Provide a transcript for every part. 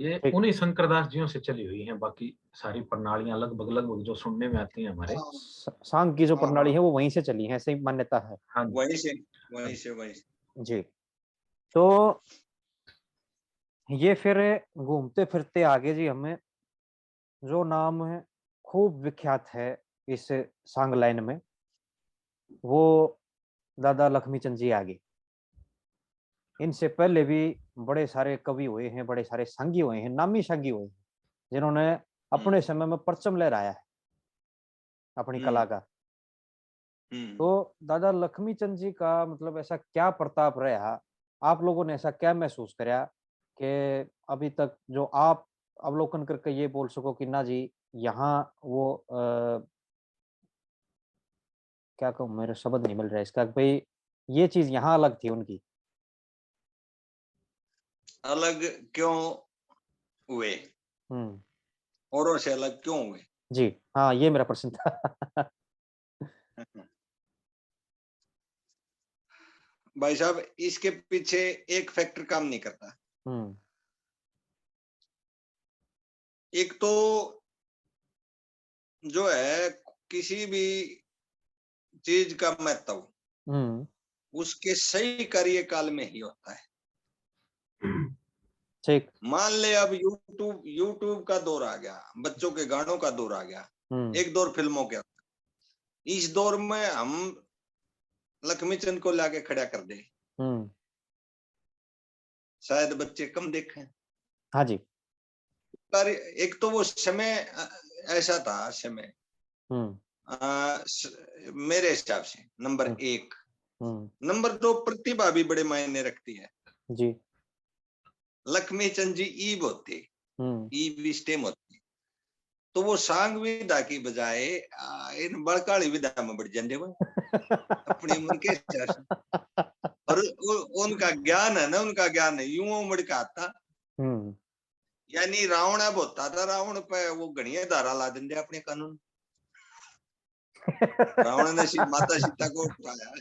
ये उन्हीं शंकरदास जियों से चली हुई हैं, बाकी सारी प्रणालियां लगभग लगभग जो सुनने में आती हैं हमारे। सांग की जो प्रणाली है वो वहीं से चली है, ऐसी मान्यता है। हाँ वहीं से जी। तो ये फिर घूमते फिरते आगे जी हमें जो नाम है खूब विख्यात है इस सांग लाइन में, वो दादा लक्ष्मी चंद जी आगे। इनसे पहले भी बड़े सारे कवि हुए हैं, बड़े सारे संगी हुए हैं, नामी संगी हुए हैं, जिन्होंने अपने समय में परचम लहराया है अपनी कला का। तो दादा लक्ष्मी चंद जी का मतलब ऐसा क्या प्रताप रहा, आप लोगों ने ऐसा क्या महसूस कराया कि अभी तक जो आप अवलोकन करके ये बोल सको कि ना जी यहाँ वो क्या कहूँ, मेरे शब्द नहीं मिल रहा है इसका, भाई ये चीज यहाँ अलग थी उनकी। अलग क्यों हुए, औरों से अलग क्यों हुए? जी हाँ, ये मेरा प्रश्न था। भाई साहब, इसके पीछे एक फैक्टर काम नहीं करता। एक तो जो है किसी भी चीज का महत्व उसके सही कार्यकाल में ही होता है। ठीक। मान ले अब यूट्यूब का दौर आ गया, बच्चों के गानों का दौर आ गया, एक दौर फिल्मों का। इस दौर में हम लक्ष्मी चंद को लाके खड़ा कर दे, शायद बच्चे कम देखें। हाँ जी। पर एक तो वो समय ऐसा था, समय मेरे हिसाब से नंबर एक। नंबर दो, प्रतिभा भी बड़े मायने रखती है जी। लक्ष्मी चंद जी ईब होते, ईब स्टेम होते, तो वो सांग विधा की बजाय इन बड़काली विधा में बढ़ जाते वो अपनी उम्र के हिसाब से। और उनका ज्ञान है ना, उनका ज्ञान है यूं उमड़ का आता। यानी रावण अब होता था, रावण पे वो घड़िया धारा ला देंगे अपने कानून। रावण ने माता सीता को उठाया।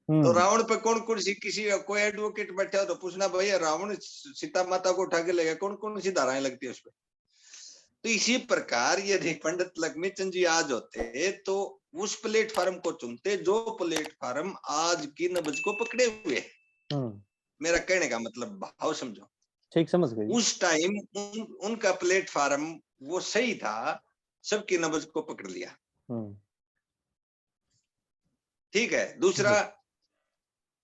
तो रावण पे कौन कौन सी, किसी कोई एडवोकेट बैठा हो तो पूछना भैया रावण सीता माता को उठा के ले गया, कौन कौन सी धाराएं लगती है उस पर। तो इसी प्रकार यदि पंडित लक्ष्मी चंद जी आज होते तो उस प्लेटफार्म को चुनते जो प्लेटफार्म आज की नब्ज को पकड़े हुए। मेरा कहने का मतलब भाव समझो। ठीक, समझ गई। उस टाइम उनका प्लेटफार्म वो सही था, सबकी नब्ज को पकड़ लिया। ठीक है। दूसरा,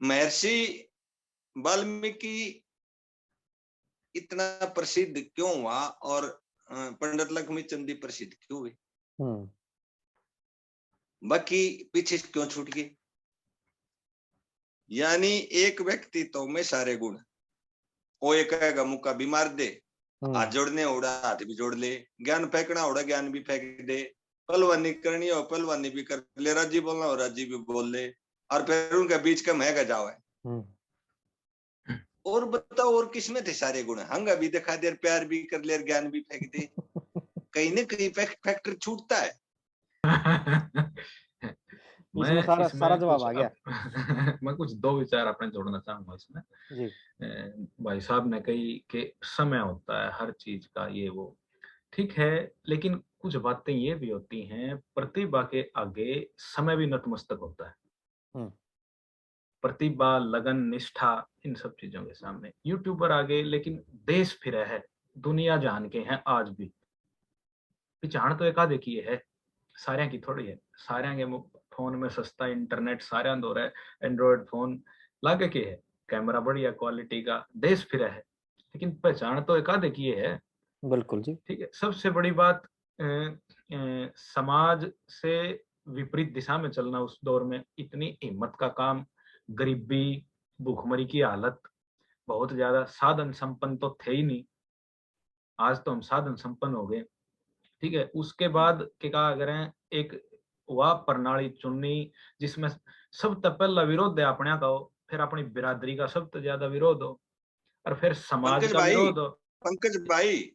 महर्षि वाल्मीकि इतना प्रसिद्ध क्यों हुआ और पंडित लक्ष्मी चंद जी प्रसिद्ध क्यों हुए, बाकी पीछे क्यों छूट गए? यानी एक व्यक्तित्व में सारे गुण। वो एक कहेगा मुक्का भी मार दे, हाथ जोड़ने उड़ा हाथ भी जोड़ ले, ज्ञान फेंकना उड़ा ज्ञान भी फेंक दे, पहलवानी करनी हो पहलवानी भी कर ले, राजी बोलना हो राजी भी बोल ले, और फिर उनका बीच का महंगा जाओ है। और बताओ और किसमें थे सारे गुण? हंगा भी दिखा दे, प्यार भी कर ले, ज्ञान भी फेंक दे। कहीं न कहीं फैक्टर छूटता है। इसमें सारा जवाब आ गया। मैं कुछ दो विचार अपने जोड़ना चाहूंगा इसमें जी। भाई साहब ने कही कि समय होता है हर चीज का, ये वो ठीक है, लेकिन कुछ बातें ये भी होती हैं, प्रतिभा के आगे समय भी नतमस्तक होता है। प्रतिभा, लगन, निष्ठा, इन सब चीजों के सामने यूट्यूबर आगे, लेकिन देश फिर है, दुनिया जान के हैं आज भी। पिछाण तो एक आधे की है, सारे की थोड़ी है। सारे के फोन में सस्ता इंटरनेट, सारे दो रहे एंड्रॉइड फोन लागे के है, कैमरा बढ़िया क्वालिटी का, देश फिर है, लेकिन पहचान तो एक आधे की है। बिल्कुल जी। ठीक है। सबसे बड़ी बात समाज से विपरीत दिशा में चलना उस दौर में इतनी हिम्मत का काम, गरीबी, भूखमरी की हालत, बहुत ज्यादा साधन संपन्न तो थे ही नहीं, आज तो हम साधन संपन्न हो गए। ठीक है। उसके बाद क्या करें, एक वह प्रणाली चुननी जिसमें सबसे पहला विरोध है अपने का हो, फिर अपनी बिरादरी का सबसे ज्यादा विरोध हो, और फिर समाज का विरोध हो। पंकज भाई,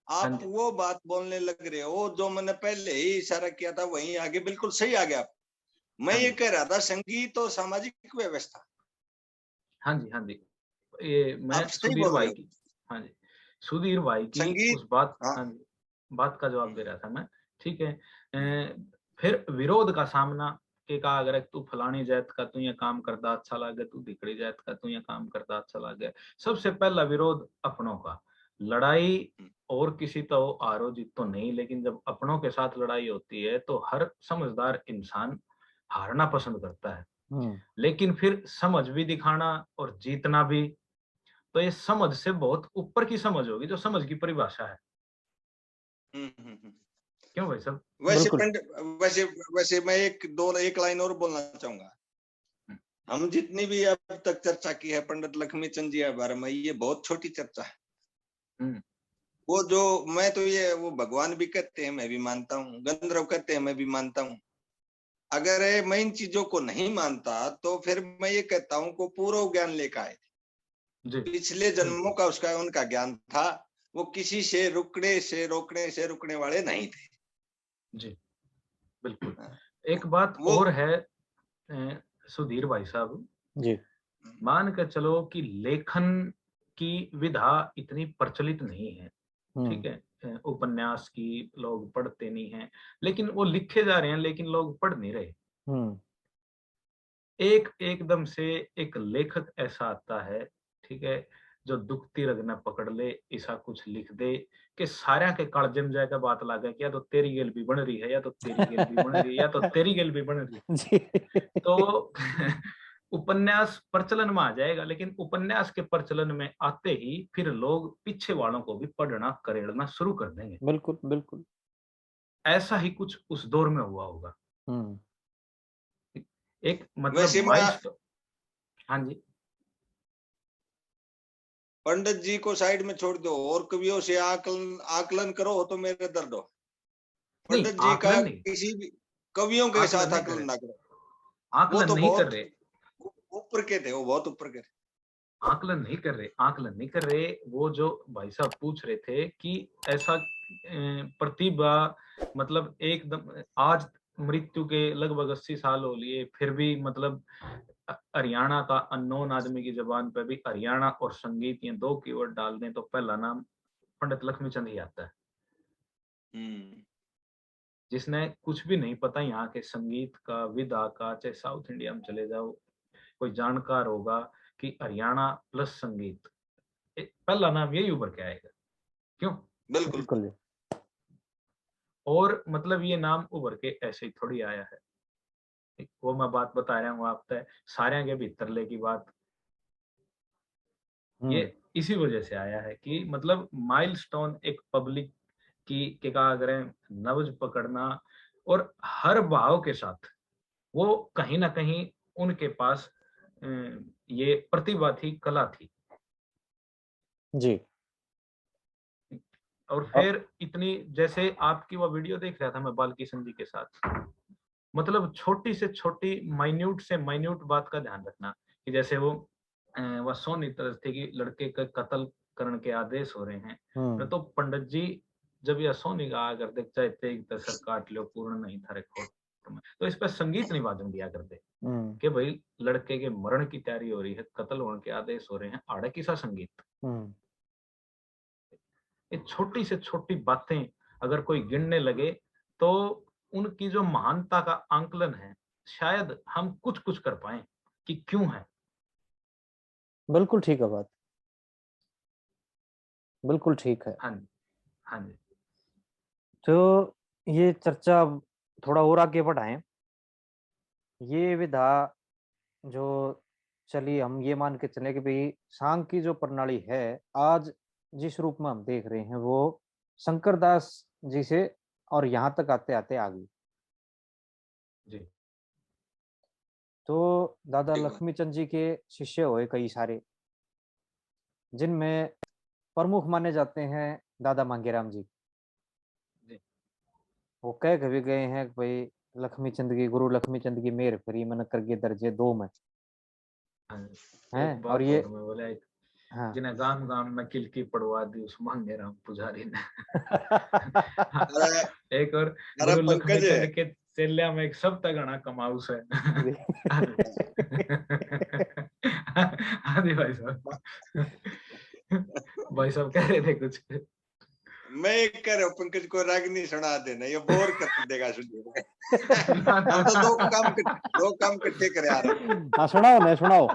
आप वो बात बोलने लग रहे हो जो मैंने पहले ही इशारा किया था, वहीं आगे बिल्कुल सही आ गया। मैं ये कह रहा था संगीत और सामाजिक व्यवस्था, हाँ जी, हाँ जी। ये मैं आप सही सुधीर बोल रहे भाई हो। की, हाँ जी, सुधीर भाई की संगीत। उस बात, हाँ। हाँ जी, बात का जवाब दे रहा था मैं। ठीक है। फिर विरोध का सामना के का अगर तू फलानी जात का तू ये काम करता अच्छा लगे, तू धिकड़ी जात का तू ये काम करता अच्छा लगे। सबसे पहला विरोध अपनों का। लड़ाई और किसी तो हारो जीत तो नहीं, लेकिन जब अपनों के साथ लड़ाई होती है तो हर समझदार इंसान हारना पसंद करता है। हम्म, लेकिन फिर समझ भी दिखाना और जीतना भी, तो ये समझ से बहुत ऊपर की समझ होगी, जो समझ की परिभाषा है। हम्म। क्यों भाई साहब? वैसे बिल्कुल। पंडित, वैसे वैसे मैं एक लाइन और बोलना चाहूंगा। हम्म, हम जितनी भी अब तक चर्चा की है पंडित लक्ष्मीचंद जी के बारे में, ये बहुत छोटी चर्चा है। हम्म, वो जो, मैं तो ये, वो भगवान भी कहते हैं, मैं भी मानता हूँ, गंधर्व कहते हैं, मैं भी मानता हूँ। अगर मैं इन चीजों को नहीं मानता तो फिर मैं ये कहता हूँ को पूर्व ज्ञान लेकर आए थे। जी पिछले जन्मों बिल्कुल। का उसका उनका ज्ञान था। वो किसी से रुकने वाले नहीं थे। जी बिल्कुल। हाँ, एक बात वो और है, सुधीर भाई साहब, जी। मान के चलो कि लेखन की विधा इतनी प्रचलित नहीं है। हम्म, ठीक है। उपन्यास की लोग पढ़ते नहीं हैं, लेकिन वो लिखे जा रहे हैं, लेकिन लोग पढ़ नहीं रहे। हम्म, एक एकदम से एक लेखक ऐसा आता है, ठीक है, जो दुखती रग न पकड़ ले, ऐसा कुछ लिख दे कि सारा के काल जम जाएगा, बात लगे कि या तो तेरी गेल भी बन रही है, या तो तेरी गेल भी बन रही है, या तो तेरी गेल भी बन रही है। जी। तो उपन्यास प्रचलन में आ जाएगा, लेकिन उपन्यास के प्रचलन में आते ही फिर लोग पीछे वालों को भी पढ़ना करेड़ना शुरू कर देंगे। बिल्कुल, बिल्कुल। ऐसा ही कुछ उस दौर में हुआ होगा। हम्म, एक मतलब वैसे मैं माइलस्टोन। हाँ जी। पंडित जी को साइड में छोड़ दो और कवियों से आकलन आकलन करो तो मेरे दर्द हो। नहीं, पंडित जी का आकलन नहीं, किसी भी कवियों के आकलन साथ नहीं कर आकलन रहे, ना करो। वो आकलन तो नहीं कर बहुत रहे, ऊपर के थे, वो बहुत ऊपर के थे। आकलन नहीं कर रहे, आकलन नहीं कर रहे। वो जो भाई साहब पूछ रहे थे कि ऐसा प्रतिभा, मतलब एकदम आज मृत्यु के लगभग 80 साल हो लिए, फिर भी मतलब हरियाणा का अननोन आदमी की जबान पे भी हरियाणा और संगीत ये दो कीवर्ड डाल दें तो पहला नाम पंडित लक्ष्मीचंद ही आता है। हम्म। जिसने कुछ भी नहीं पता यहाँ के संगीत का, विधा का, चाहे साउथ इंडिया में चले जाओ, कोई जानकार होगा कि हरियाणा प्लस संगीत, पहला नाम यही उभर के आएगा। क्यों? बिल्कुल। बिल्कुल। और मतलब ये नाम उभर के ऐसे ही थोड़ी आया है। वो मैं बात बता रहा हूँ आप तय सारे के भीतरले की बात, ये हम्म, इसी वजह से आया है कि मतलब माइलस्टोन एक पब्लिक की के का अगर नब्ज पकड़ना, और हर भाव के साथ वो कहीं ना कहीं उनके पास ये प्रतिभा थी, कला थी। जी। और अ, फिर इतनी, जैसे आपकी वो वीडियो देख रहा था मैं बाल किशन जी के साथ, मतलब छोटी से छोटी माइन्यूट से माइन्यूट बात का ध्यान रखना कि जैसे वह सोनी तरह थे कि लड़के का कत्ल करने के आदेश हो रहे हैं, हम्म, तो पंडित जी जब यह सोनी का अगर देख चाहते कि सर काट लो पूर्ण नहीं था रिकॉर्ड में, तो इस पर संगीत नहीं वादन दिया करते हम्म, कि भाई लड़के के मरण की तैयारी हो रही है, कत्ल होने के आदेश हो रहे हैं, आड़े किसा संगीत। हम्म, ये छोटी से छोटी बातें अगर कोई गिनने लगे तो उनकी जो महानता का आंकलन है, शायद हम कुछ कुछ कर पाए कि क्यों है। बिल्कुल ठीक है बात। बिल्कुल ठीक है। हाँ जी, हाँ जी। तो ये चर्चा अब थोड़ा और आगे बढ़ाएं। ये विधा जो चली, हम ये मान के चले कि भाई सांग की जो प्रणाली है आज जिस रूप में हम देख रहे हैं वो शंकरदास जी से और यहाँ तक आते आते आ गई। जी तो दादा ठीक बात। लक्ष्मीचंद जी के शिष्य हुए कई सारे, जिनमें प्रमुख माने जाते हैं दादा मांगेराम जी। जी। वो कह के भी गए हैं कि भाई लक्ष्मीचंद की, गुरु लक्ष्मीचंद की मेहर करी मन करके दर्जे दो में हाँ जी। एक हैं। और बात ये और मैं बोला, एक हाँ। जिन्हें गांव गांव में किलकी पड़वा दी उस मांगे राम पुजारी ने। अरे एक और अरे गुरु पंकज, लक्ष्मीचंद के चेल्या में एक सप्ताह गणा कमाऊस है। हाँ जी। हाँ जी भाई साहब। भाई साहब कह रहे थे कुछ। मैं एक कह रहा हूँ पंकज को रागनी सुना देना, ये बोर कर देगा सुनिए। ना, ना, हम तो ना। दो काम इकट्ठे करे आ रहे हैं। हाँ सुनाओ ना, सुनाओ।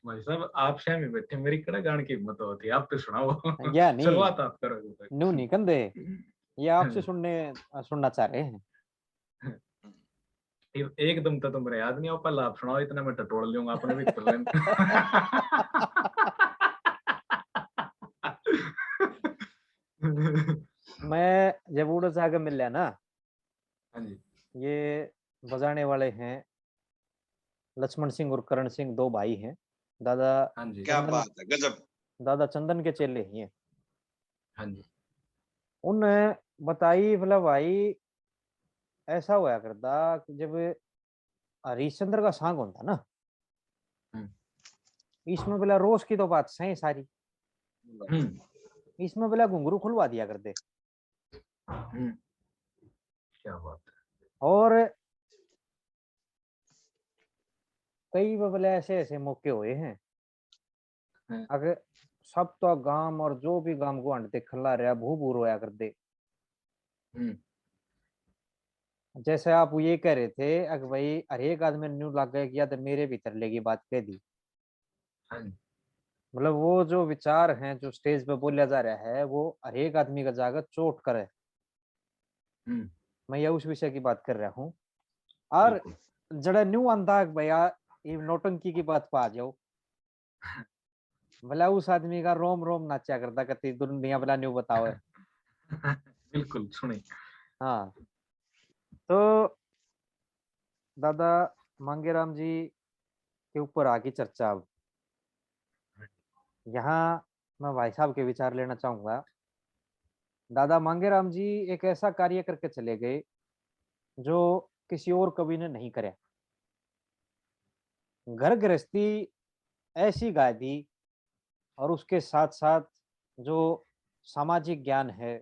भाई साहब आप शहर में बैठे, मेरी कड़ा गान की हिम्मत होती है, आप तो सुनाओ। या नहीं, शुरुआत आप करोगे फिर। न्यू नहीं कंधे, ये हाँ आपसे जी। सुनना चाह रहे हैं। एकदम तो तुम्हारे याद नहीं हो, पहले आप सुनाओ, इतना मैं टटोल लूंगा अपने भी कर लें। मैं जब उड़ जाकर मिल लिया ना, हाँ जी। ये बजाने वाले हैं लक्ष्मण सिंह और करण सिंह, दो भाई हैं। दादा हाँ जी। क्या चंदन, बात है, गजब। दादा चंदन के चेले ही हैं। हाँ जी। उनने बताई बोला भाई ऐसा हुआ करता कि जब हरिश्चंद्र का सांग होता ना, हम्म। इसमें बोला रोज की तो बात सही सारी, हम्म। इसमें बोला घुंघरू खुलवा दिया करते। हम्म। क्या बात और कई बोले ऐसे ऐसे मौके हुए हैं, है। अगर सब तो गांव और जो भी गांव को आंटे खल्ला रहा भू भू रोया करते। हम्म। जैसे आप ये कह रहे थे अगर भाई हर एक आदमी न्यू लग गया किया तो मेरे भीतर लेगी बात कह दी। हाँ जी। मतलब वो जो विचार हैं जो स्टेज पे बोला जा रहा है वो हर एक आदमी का जाकर चोट करे। हम्म। मैं ये उस विषय की बात कर रहा हूँ। और बिल्कुल। जड़ा न्यू आंदा भैया ये नौटंकी की बात पा जाओ, भला उस आदमी का रोम रोम नाचा करता कती दुनिया भला न्यू बताओ है। बिल्कुल सुनी। हाँ, तो दादा मांगेराम जी के ऊपर आगे चर्चा अब। यहाँ मैं भाई साहब के विचार लेना चाहूंगा। दादा मांगेराम जी एक ऐसा कार्य करके चले गए जो किसी और कवि ने नहीं करे। घर गृहस्थी ऐसी गाय दी और उसके साथ साथ जो सामाजिक ज्ञान है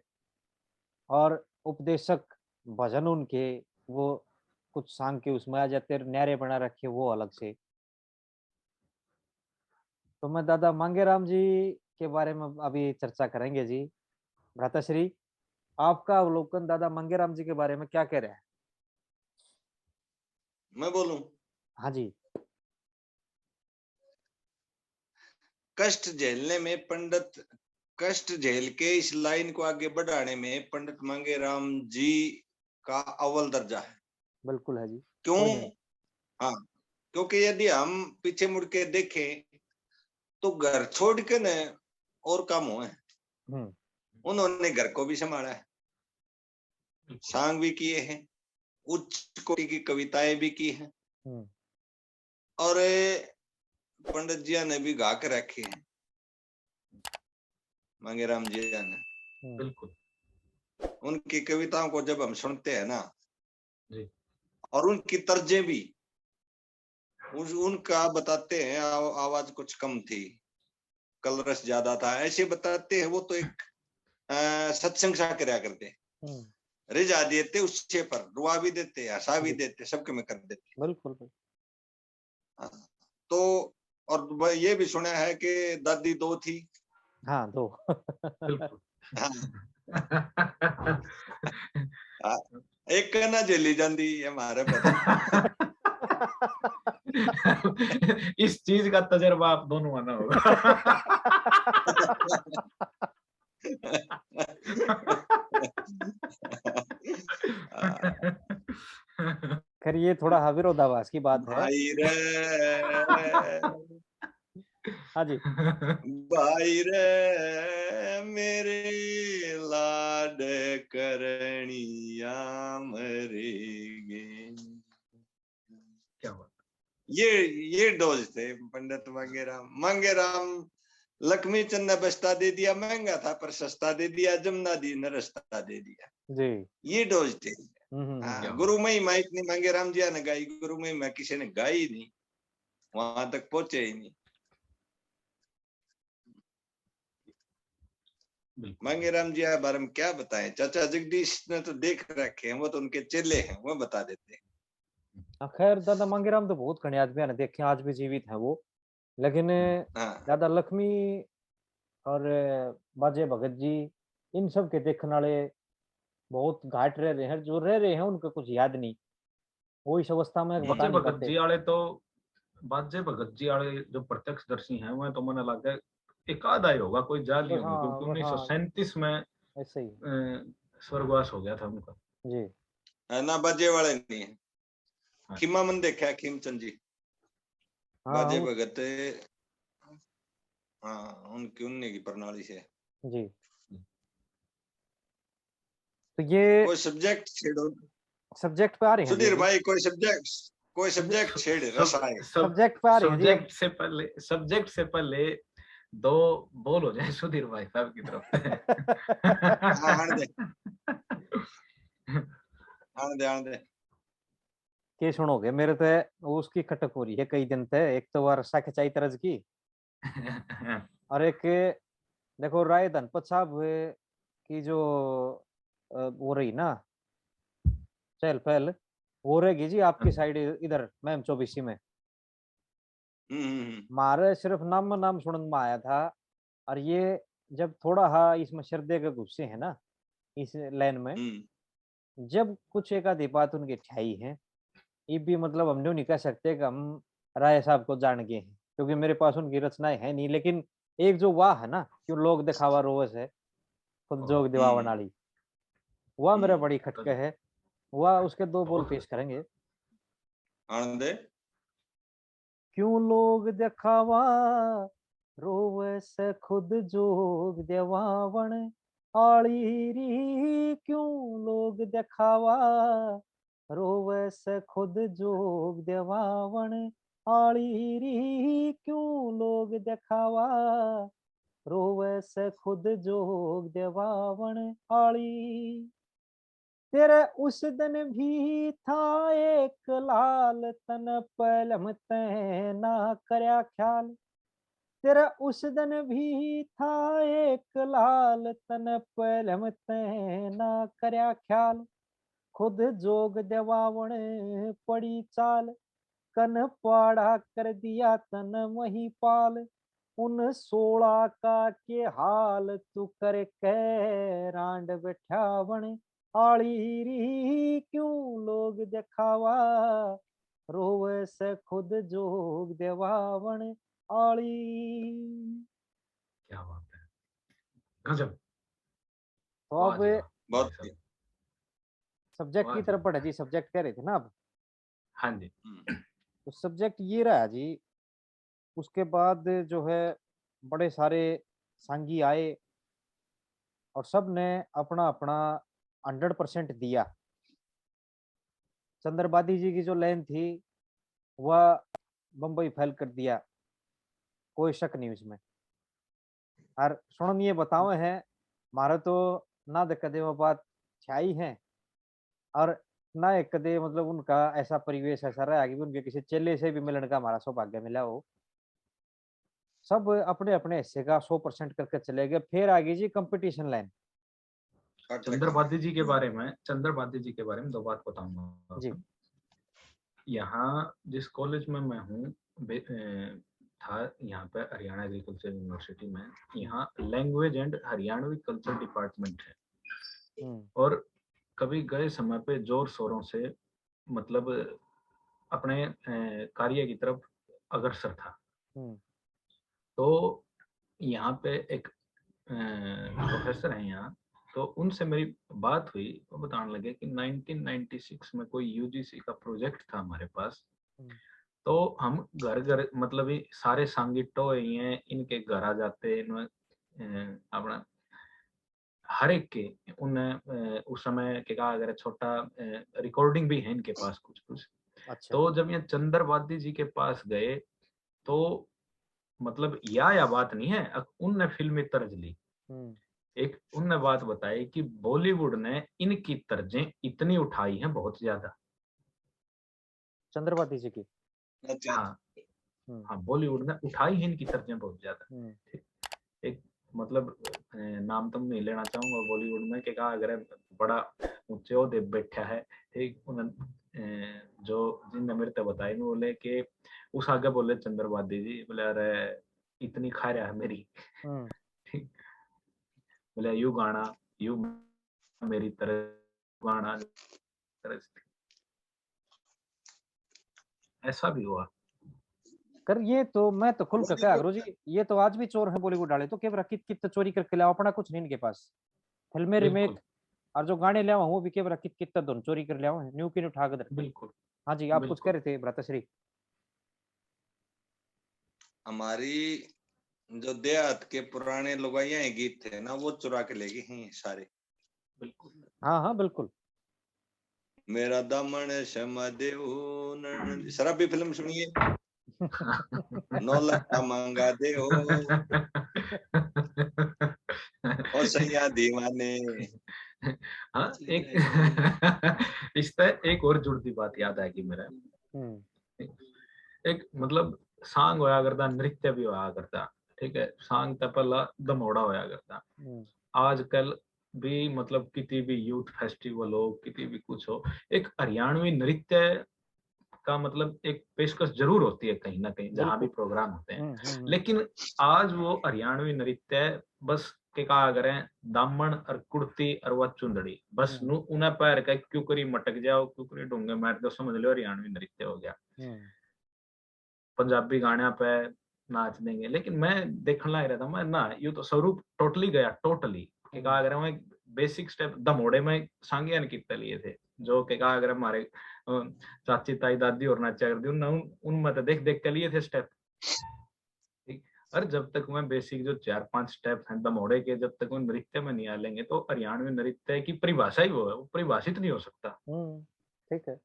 और उपदेशक भजन उनके वो कुछ सांग के उसमें आ जाते न्यारे बना रखे वो अलग से। तो मैं दादा मांगेराम जी के बारे में अभी चर्चा करेंगे जी। भ्राताश्री, आपका अवलोकन दादा मांगेराम जी के बारे में क्या कह रहे हैं? मैं बोलूं, हाँ जी। कष्ट झेलने में पंडित, कष्ट झेल के इस लाइन को आगे बढ़ाने में पंडित मांगेराम जी का अव्वल दर्जा है। बिल्कुल है जी, क्यों? कोई नहीं। हाँ, क्योंकि यदि हम पीछे मुड़ के देखें तो घर छोड़ के न और काम हुए। हम्म। उन्होंने घर को भी संभाला है, सांग भी किए हैं, उच्च कोटि की कविताएं भी की हैं, हम्म। और पंडित जी ने भी गा के रखे हैं, मांगेराम जी ने। बिल्कुल। उनकी कविताओं को जब हम सुनते हैं ना, जी। और उनकी तर्जें भी उनका बताते हैं, आवाज कुछ कम थी, कलरस ज्यादा था, ऐसे बताते हैं। वो तो एक सत्संग सा कराया करते, रिझा देते उससे, पर रुआ भी देते, हंसा भी देते, सबके में कर देते। बिल्कुल। हाँ, तो और ये भी सुना है कि दादी दो थी। हाँ, दो। बिल्कुल। हाँ, हाँ, एक कहना झेली जाती हमारे बदन। इस चीज का तजर्बा आप दोनों आना होगा। खैर ये थोड़ा विरोधाभास की बात है। भाई रे, हाँ जी। भाई रे मेरे लाड करनिया मरेगे। क्या बात। ये डोज थे पंडित मांगेराम। लक्ष्मी चंद ने बस्ता दे दिया, महंगा था पर सस्ता दे दिया, जमुना दी ने रास्ता दे दिया। जी। ये डोज थे। क्या हाँ, बात। गुरु महिमा इतनी मांगेराम जी ने गाई, गुरु महिमा किसी ने गाई ही नहीं, वहां तक पहुंचे ही नहीं। बिल्कुल। मांगेराम जी के बारे में क्या बताएं, चाचा जगदीश ने तो देख रखे हैं, वो तो उनके चेले हैं, वो बता देते हैं। खैर दादा मांगेराम तो बहुत घने आदमी ने देखे, आज भी जीवित है वो। लेकिन हाँ दादा लक्ष्मी और बाजे भगत जी, इन सब के देखने वाले बहुत घाट रह रहे हैं, जो रह रहे हैं उनको कुछ याद नहीं, वो इस अवस्था में बता बाजे नहीं भगत पाते। जी वाले तो बाजे भगत जी वाले जो प्रत्यक्षदर्शी हैं वह तो मैंने लगा एक आधा ही होगा, कोई ज्यादा ही बस होंगे, क्योंकि हाँ, बस हाँ, 1937 में ऐसे ही। स्वर्गवास हो गया था उनका। जी। है ना, बाजे वाले नहीं है। हाँ खीमा मन देखा है, खीमचंद जी हाँ, बाजे भगत। हाँ उनकी उन्हीं की प्रणाली से। जी। तो ये कोई सब्जेक्ट छेड़ो सब्जेक्ट पे आ रहे हैं जी सुधीर अभी। भाई, कोई सब्जेक्ट छेड़ रस सब आए। सब सब्जेक्ट पे आ रहे हैं जी अब। सब्जेक्ट से पहले दो बोल हो जाए सुधीर भाई साहब की तरफ हाँ आने दे, से। आने दे। के सुनोगे मेरे तो वो उसकी खटक हो रही है कई दिन से, एक तो वर्षा खिंचाई तरज की, और एक देखो राय धनपत साहब की जो वो रही ना चहल पहल, वो रहेगी जी आपकी साइड इधर मैम चौबीसी में। हम्म। मारे सिर्फ नाम नाम सुनने में आया था, और ये जब थोड़ा हा इसमें श्रद्धे के गुस्से है ना इस लाइन में, हम्म। जब कुछ एक आधी बात उनकी ठाई है, ये भी मतलब हम यूँ नहीं कह सकते कि हम राय साहब को जान गए हैं, क्योंकि मेरे पास उनकी रचनाएं है नहीं, लेकिन एक जो वाह है ना, क्यों लोग दिखावा रोवस है, खुद जोग दिवावन हम्म। वाली, वह मेरा बड़ी खटके गजब, है। वह उसके दो बोल बहुत पेश करेंगे। आने दे। क्यों लोग दिखावा रोवे से खुद जोग देवावण आली री, क्यों लोग दिखावा रोवे से खुद जोग देवावण आली री, क्यों लोग दिखावा रोवे से खुद जोग देवावण आली। तेरे उस दिन भी था एक लाल तन पलम ना करया ख्याल, तेरा उस दिन भी था एक लाल तन पलम ना करया ख्याल, खुद जोग देवावण पड़ी चाल, कन पाड़ा कर दिया तन वही पाल, उन 16 का के हाल तू कर कै रांड बैठावण आली री, क्यों लोग दिखावा रोवे से खुद जोग देवावण आली। क्या बात है, गजब, तो अब वाजवाब भाई बहुत। साहब, सब्जेक्ट की तरफ वाजवाब। बढ़े जी, सब्जेक्ट कह रहे थे ना अब। हाँ जी। तो सब्जेक्ट ये रहा जी, उसके बाद जो है बड़े सारे सांगी आए, और सब ने अपना अपना 100% दिया। चंद्रबादी जी की जो लाइन थी वह बम्बई फैल कर दिया, कोई शक नहीं उसमें। और सुन ये बतावे है, मारे तो ना तो कदे वो बात छाई है, और ना एक कदे मतलब उनका ऐसा परिवेश ऐसा रहा कि उनके किसी चेले से भी मिलने का हमारा सौभाग्य मिला हो। सब अपने अपने हिस्से का 100% करके चले गए। फिर आगे जी कंपटीशन लाइन। चंद्रबादी जी के बारे में दो बात जी। बताऊंगा। यहाँ जिस कॉलेज में मैं हूँ था, यहाँ पे हरियाणा एग्रीकल्चर यूनिवर्सिटी में, यहाँ language and Haryanvi culture department है। हम्म। और कभी गए समय पे जोर शोरों से मतलब अपने कार्य की तरफ अग्रसर था। हम्म। तो यहाँ पे एक प्रोफेसर हैं यहाँ, तो उनसे मेरी बात हुई, वो बताने लगे कि 1996 में कोई यूजीसी का प्रोजेक्ट था हमारे पास। हम्म। तो हम घर घर मतलब ये सारे सांगिटो ही हैं, इनके घर आ जाते, इनमें अपना हर एक के उन्हें उस समय के कहा अगर छोटा रिकॉर्डिंग भी है इनके पास कुछ कुछ। अच्छा। तो जब ये चंद्रवादी जी के पास गए, तो मतलब या बात नहीं है, उनने फिल्मी तर्ज ली। हम्म। एक उनने बात बताई कि बॉलीवुड ने इनकी तर्जें इतनी उठाई हैं बहुत ज्यादा। चंद्रपाती जी की। अच्छा। हाँ, हम्म। हाँ, बॉलीवुड ने उठाई है इनकी तर्जें बहुत ज्यादा। हम्म। ठीक। एक मतलब नाम तो नहीं लेना चाहूंगा बॉलीवुड में कि कहा अगर बड़ा ऊंचे ओहदे बैठा है, ठीक, जो जिन नृत्य बताए ना बोले कि उस आगे बोले चंद्रवादी जी बोले अरे इतनी खा रहा है मेरी। ठीक बोले यू गाना यू मेरी तरह गाना तरह से। ऐसा भी हुआ। कर ये तो मैं तो खुल कर कहा गुरु जी, ये तो आज भी चोर है बॉलीवुड वाले तो केवल कित कित चोरी करके लाओ, अपना कुछ नहीं इनके पास। फिल्में बिल्कुल रीमेक और जो गाने ले आओ वो भी केवल कित कित धुन चोरी कर ले आओ, न्यू की न्यू ठाक दर। बिल्कुल हाँ जी, आप कुछ कह बिल्कुल। रहे थे भ्राताश्री। हमारी जो देहात के पुराने लुगाइया गीत थे ना वो चुरा के ले गए हैं सारे। बिल्कुल हाँ हाँ बिल्कुल। मेरा दामन शमा देव शराबी फिल्म सुनिए। 9 लाख मांगा दे हो ओ सैया दीवाने। हाँ एक इस तरह एक और जुड़ती बात याद आएगी मेरा। एक मतलब सांग होया करता, नृत्य भी होया करता। ठीक है, सांग तो पहला दमोड़ा होया करता। आजकल भी मतलब किसी भी यूथ फेस्टिवल हो, किसी भी कुछ हो, एक हरियाणवी नृत्य का मतलब एक पेशकश जरूर होती है कहीं ना कहीं जहां भी प्रोग्राम होते हैं। लेकिन आज वो हरियाणवी नृत्य बस के कहा करें दामन और कुर्ती और वह चुंदड़ी बस उन्हें पैर का क्यों करी मटक जाओ, क्यों करी डूंगे मार दो, समझ लो हरियाणवी नृत्य हो गया। पंजाबी गाने पे नाच देंगे, लेकिन मैं देखने लग रहा था मैं ना ये तो स्वरूप टोटली गया, टोटली के कहा अगर मैं बेसिक स्टेप दमोड़े में सांगियान कितने लिए थे जो के कहा अगर हमारे चाची ताई दादी और नाचा कर दी उनमें तो देख देख के लिए थे स्टेप। और जब तक मैं बेसिक जो 4-5 स्टेप हैं दमोड़े के जब तक वो नृत्य में नहीं आ लेंगे तो हरियाणवी नृत्य की परिभाषा ही वो है, वो परिभाषित नहीं हो सकता। ठीक है।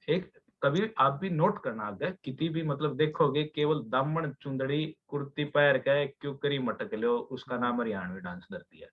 एक कभी आप भी नोट करना आगे किसी भी मतलब देखोगे केवल दामन चुंदड़ी कुर्ती पैर के क्यों करी मटक लो उसका नाम हरियाणवी डांस धरती है।